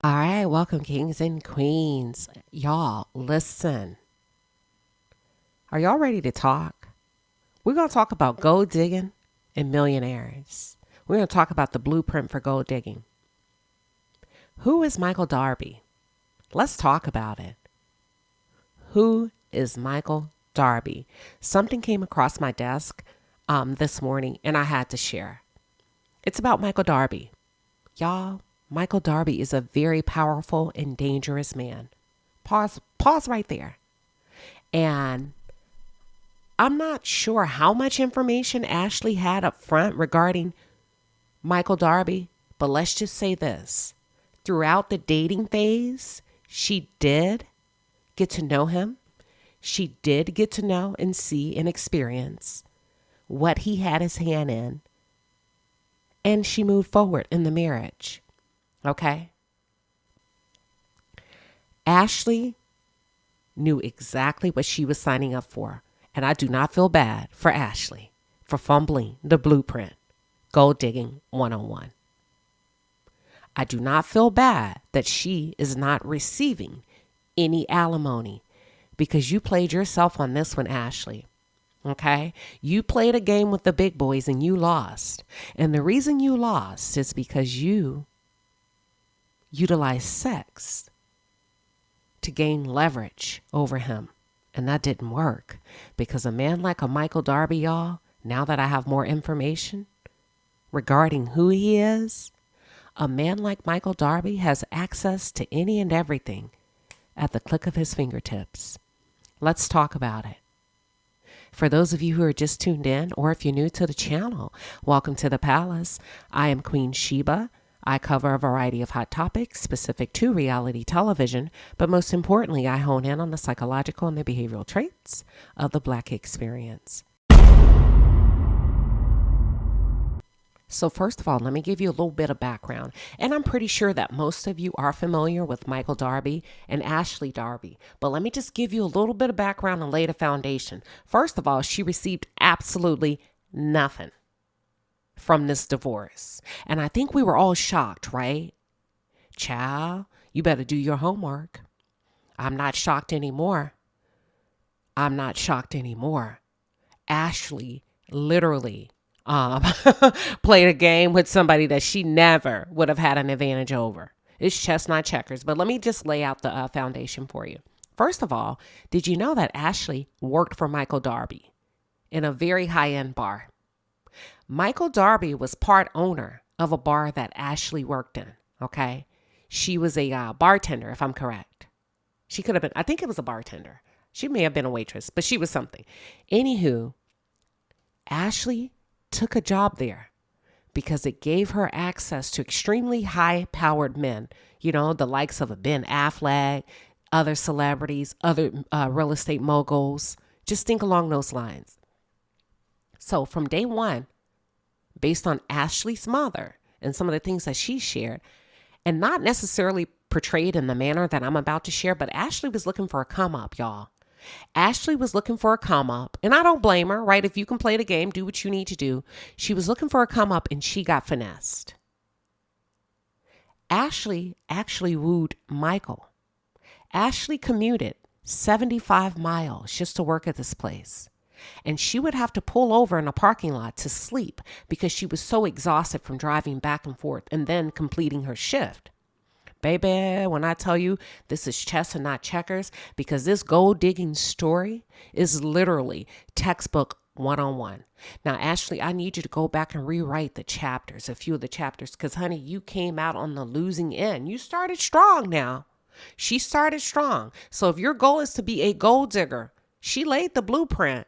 All right, welcome, kings and queens. Y'all, listen. Are y'all ready to talk? We're going to talk about gold digging and millionaires. We're going to talk about the blueprint for gold digging. Who is Michael Darby? Let's talk about it. Who is Michael Darby? Something came across my desk this morning and I had to share. It's about Michael Darby. Y'all, Michael Darby is a very powerful and dangerous man. Pause right there. And I'm not sure how much information Ashley had up front regarding Michael Darby, but let's just say this. Throughout the dating phase, she did get to know him. She did get to know and see and experience what he had his hand in. And she moved forward in the marriage. Okay? Ashley knew exactly what she was signing up for. And I do not feel bad for Ashley for fumbling the blueprint, gold digging 101. I do not feel bad that she is not receiving any alimony because you played yourself on this one, Ashley. Okay? You played a game with the big boys and you lost. And the reason you lost is because you utilized sex to gain leverage over him. And that didn't work because a man like a Michael Darby, y'all, now that I have more information regarding who he is, a man like Michael Darby has access to any and everything at the click of his fingertips. Let's talk about it. For those of you who are just tuned in, or if you're new to the channel, welcome to the palace. I am Queen Sheba. I cover a variety of hot topics specific to reality television, but most importantly, I hone in on the psychological and the behavioral traits of the Black experience. So first of all, let me give you a little bit of background. And I'm pretty sure that most of you are familiar with Michael Darby and Ashley Darby. But let me just give you a little bit of background and lay the foundation. First of all, she received absolutely nothing from this divorce. And I think we were all shocked, right? Child, you better do your homework. I'm not shocked anymore. I'm not shocked anymore. Ashley literally played a game with somebody that she never would have had an advantage over. It's chess, not checkers. But let me just lay out the foundation for you. First of all, did you know that Ashley worked for Michael Darby in a very high-end bar? Michael Darby was part owner of a bar that Ashley worked in, okay? She was a bartender, if I'm correct. She could have been, I think it was a bartender. She may have been a waitress, but she was something. Anywho, Ashley took a job there because it gave her access to extremely high-powered men, you know, the likes of a Ben Affleck, other celebrities, other real estate moguls. Just think along those lines. So from day one, based on Ashley's mother and some of the things that she shared, and not necessarily portrayed in the manner that I'm about to share, but Ashley was looking for a come up, y'all. Ashley was looking for a come up, and I don't blame her, right? If you can play the game, do what you need to do. She was looking for a come up and she got finessed. Ashley actually wooed Michael. Ashley commuted 75 miles just to work at this place. And she would have to pull over in a parking lot to sleep because she was so exhausted from driving back and forth and then completing her shift. Baby, when I tell you this is chess and not checkers, because this gold digging story is literally textbook 101. Now, Ashley, I need you to go back and rewrite the chapters, a few of the chapters, because honey, you came out on the losing end. You started strong now. She started strong. So if your goal is to be a gold digger, she laid the blueprint.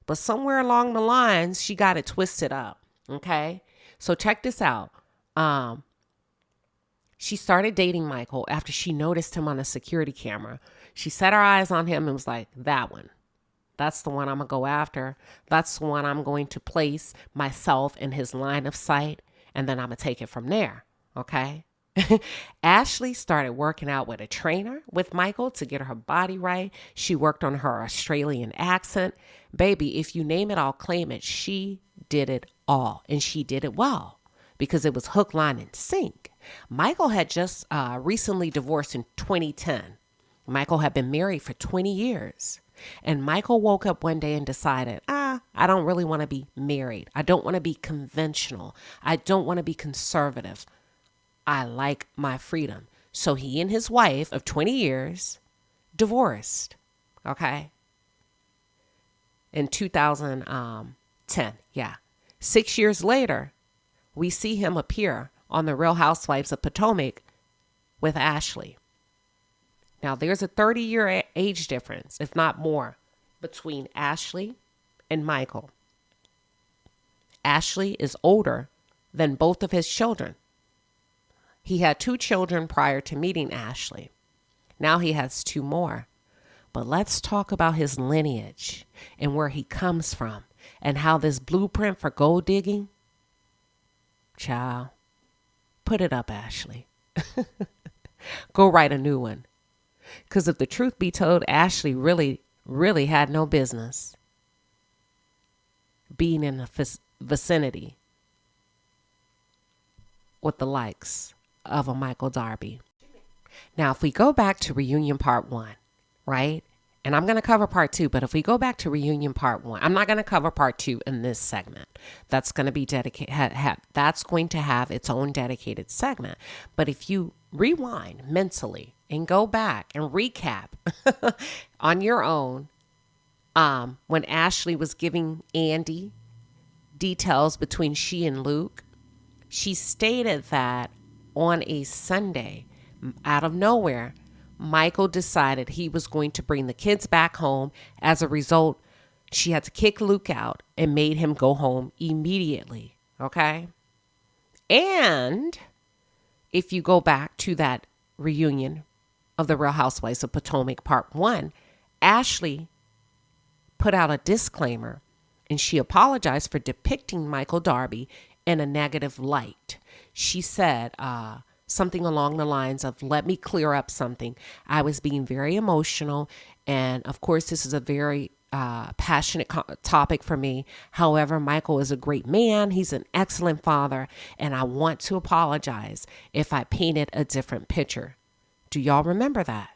But somewhere along the lines, she got it twisted up. Okay. So check this out. She started dating Michael after she noticed him on a security camera. She set her eyes on him and was like, that one. That's the one I'm going to go after. That's the one I'm going to place myself in his line of sight. And then I'm going to take it from there. Okay. Ashley started working out with a trainer with Michael to get her body right. She worked on her Australian accent. Baby, if you name it, I'll claim it. She did it all, and she did it well because it was hook, line, and sink. Michael had just recently divorced in 2010. Michael had been married for 20 years. And Michael woke up one day and decided, I don't really want to be married. I don't want to be conventional. I don't want to be conservative. I like my freedom. So he and his wife of 20 years divorced. Okay. In 2010. Yeah. 6 years later, we see him appear on the Real Housewives of Potomac with Ashley. Now, there's a 30-year age difference, if not more, between Ashley and Michael. Ashley is older than both of his children. He had 2 children prior to meeting Ashley. Now he has 2 more. But let's talk about his lineage and where he comes from and how this blueprint for gold digging. Child, put it up, Ashley. Go write a new one. Because if the truth be told, Ashley really had no business being in the vicinity with the likes of a Michael Darby. Now, if we go back to Reunion Part 1, right? And I'm going to cover Part 2, but if we go back to Reunion Part 1, I'm not going to cover Part 2 in this segment. That's going to be dedicated. That's going to have its own dedicated segment. But if you rewind mentally and go back and recap on your own, when Ashley was giving Andy details between she and Luke, she stated that on a Sunday, out of nowhere, Michael decided he was going to bring the kids back home. As a result, she had to kick Luke out and made him go home immediately. Okay? And if you go back to that reunion of the Real Housewives of Potomac Part 1, Ashley put out a disclaimer and she apologized for depicting Michael Darby in a negative light. She said something along the lines of, let me clear up something. I was being very emotional. And of course, this is a very passionate topic for me. However, Michael is a great man. He's an excellent father. And I want to apologize if I painted a different picture. Do y'all remember that?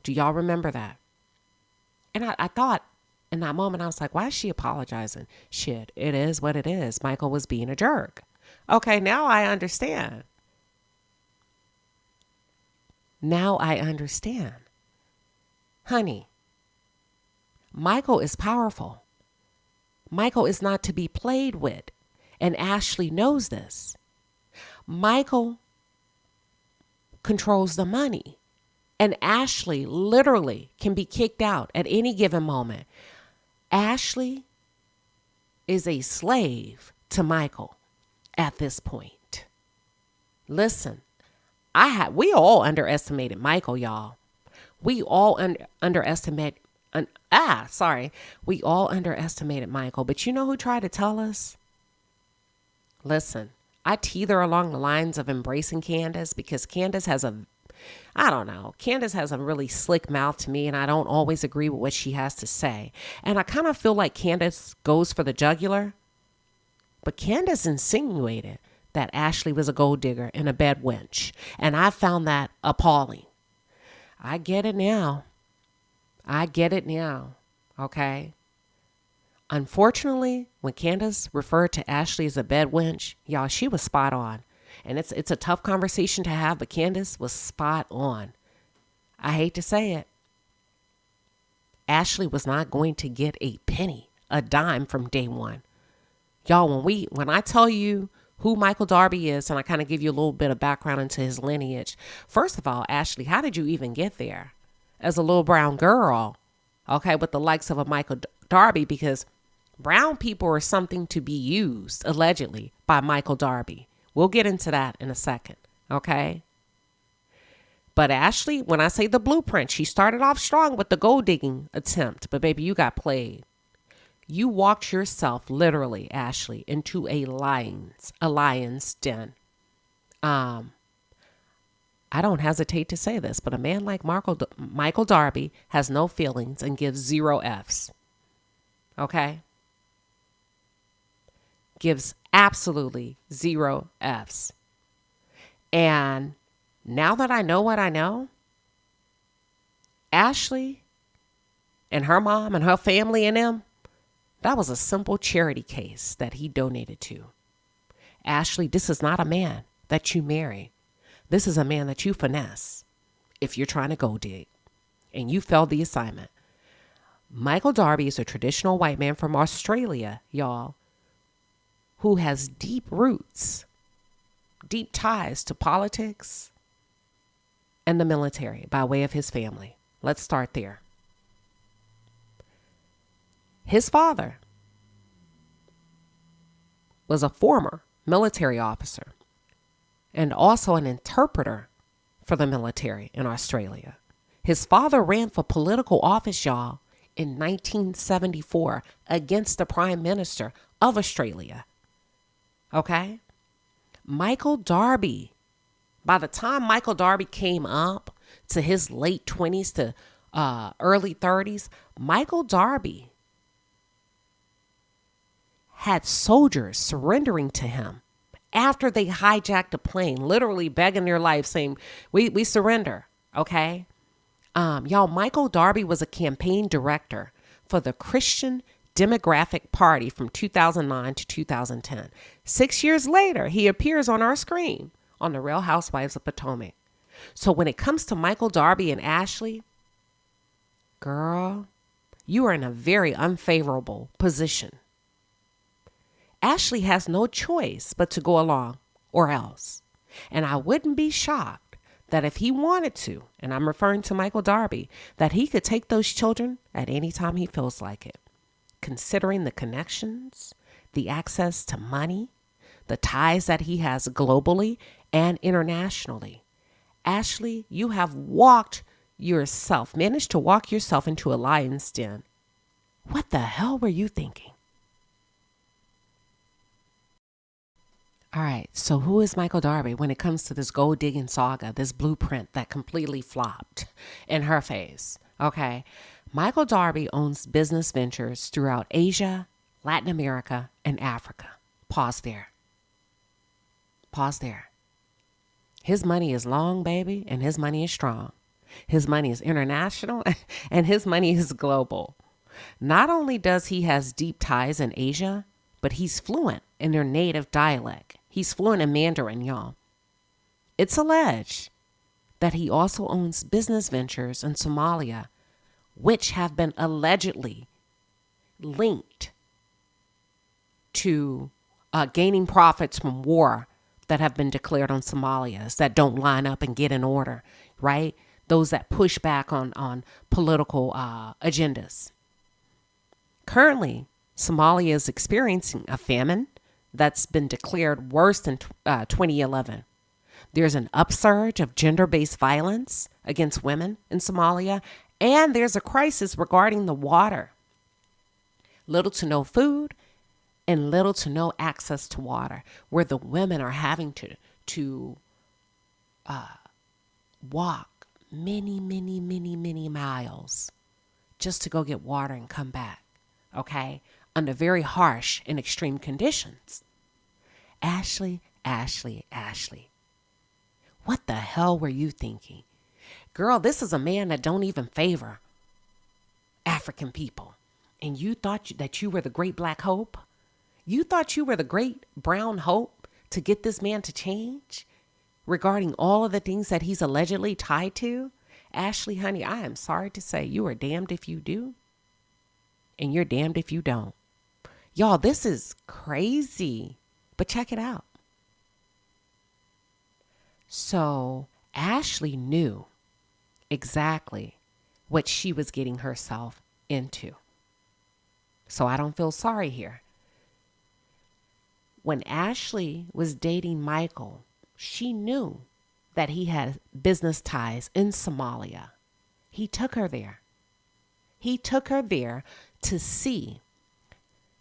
Do y'all remember that? And I thought in that moment, I was like, why is she apologizing? Shit, it is what it is. Michael was being a jerk. Okay, now I understand. Now I understand. Honey, Michael is powerful. Michael is not to be played with. And Ashley knows this. Michael controls the money. And Ashley literally can be kicked out at any given moment. Ashley is a slave to Michael at this point. Listen, we all underestimated Michael, y'all. We all underestimated Michael. But you know who tried to tell us? Listen, I teeter along the lines of embracing Candace because Candace has Candace has a really slick mouth to me, and I don't always agree with what she has to say. And I kind of feel like Candace goes for the jugular. But Candace insinuated that Ashley was a gold digger and a bed wench. And I found that appalling. I get it now. Okay? Unfortunately, when Candace referred to Ashley as a bed wench, y'all, she was spot on. And it's a tough conversation to have, but Candace was spot on. I hate to say it. Ashley was not going to get a penny, a dime from day one. Y'all, when I tell you who Michael Darby is, and I kind of give you a little bit of background into his lineage. First of all, Ashley, how did you even get there as a little brown girl? Okay, with the likes of a Michael Darby, because brown people are something to be used, allegedly, by Michael Darby. We'll get into that in a second, okay? But Ashley, when I say the blueprint, she started off strong with the gold digging attempt. But baby, you got played. You walked yourself, literally, Ashley, into a lion's den. I don't hesitate to say this, but a man like Michael Darby has no feelings and gives 0 Fs. Okay? Gives absolutely 0 Fs. And now that I know what I know, Ashley and her mom and her family and them, that was a simple charity case that he donated to. Ashley, this is not a man that you marry. This is a man that you finesse if you're trying to go dig. And you failed the assignment. Michael Darby is a traditional white man from Australia, y'all, who has deep roots, deep ties to politics and the military by way of his family. Let's start there. His father was a former military officer and also an interpreter for the military in Australia. His father ran for political office, y'all, in 1974 against the Prime Minister of Australia. Okay? Michael Darby, by the time Michael Darby came up to his late 20s to early 30s, Michael Darby had soldiers surrendering to him after they hijacked a plane, literally begging their life, saying, we surrender, okay? Y'all, Michael Darby was a campaign director for the Christian Demographic Party from 2009 to 2010. 6 years later, he appears on our screen on The Real Housewives of Potomac. So when it comes to Michael Darby and Ashley, girl, you are in a very unfavorable position. Ashley has no choice but to go along or else. And I wouldn't be shocked that if he wanted to, and I'm referring to Michael Darby, that he could take those children at any time he feels like it. Considering the connections, the access to money, the ties that he has globally and internationally. Ashley, you have managed to walk yourself into a lion's den. What the hell were you thinking? All right, so who is Michael Darby when it comes to this gold digging saga, this blueprint that completely flopped in her face? Okay, Michael Darby owns business ventures throughout Asia, Latin America, and Africa. Pause there. His money is long, baby, and his money is strong. His money is international, and his money is global. Not only does he has deep ties in Asia, but he's fluent in their native dialect. He's fluent in Mandarin, y'all. It's alleged that he also owns business ventures in Somalia, which have been allegedly linked to gaining profits from war that have been declared on Somalians that don't line up and get in order, right? Those that push back on political agendas. Currently, Somalia is experiencing a famine that's been declared worse than 2011. There's an upsurge of gender-based violence against women in Somalia, and there's a crisis regarding the water. Little to no food and little to no access to water, where the women are having to walk many miles just to go get water and come back, okay? Under very harsh and extreme conditions. Ashley. What the hell were you thinking? Girl, this is a man that don't even favor African people. And you thought that you were the great black hope? You thought you were the great brown hope to get this man to change regarding all of the things that he's allegedly tied to? Ashley, honey, I am sorry to say you are damned if you do, and you're damned if you don't. Y'all, this is crazy, but check it out. So Ashley knew exactly what she was getting herself into. So I don't feel sorry here. When Ashley was dating Michael, she knew that he had business ties in Somalia. He took her there. He took her there to see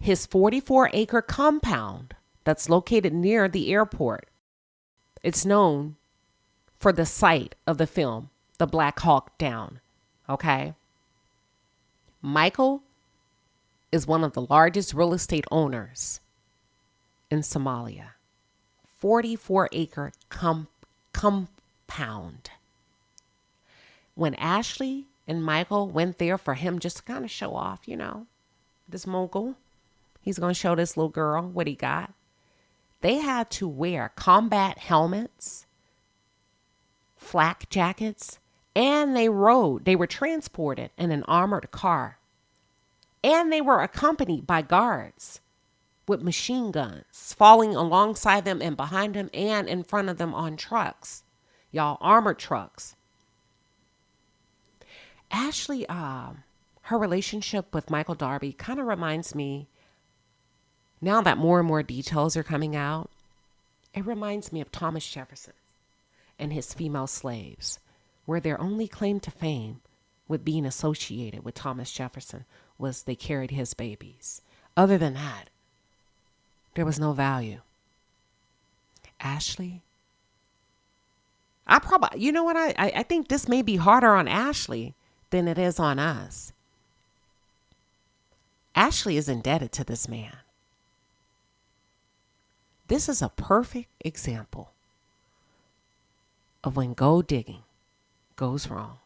his 44-acre compound that's located near the airport. It's known for the site of the film, The Black Hawk Down. Okay? Michael is one of the largest real estate owners in Somalia. 44-acre compound. When Ashley and Michael went there for him just to kind of show off, this mogul, he's going to show this little girl what he got. They had to wear combat helmets, flak jackets, and they were transported in an armored car. And they were accompanied by guards with machine guns falling alongside them and behind them and in front of them on trucks. Y'all, armored trucks. Ashley, her relationship with Michael Darby kind of reminds me, now that more and more details are coming out, it reminds me of Thomas Jefferson and his female slaves, where their only claim to fame with being associated with Thomas Jefferson was they carried his babies. Other than that, there was no value. Ashley, you know what? I think this may be harder on Ashley than it is on us. Ashley is indebted to this man. This is a perfect example of when gold digging goes wrong.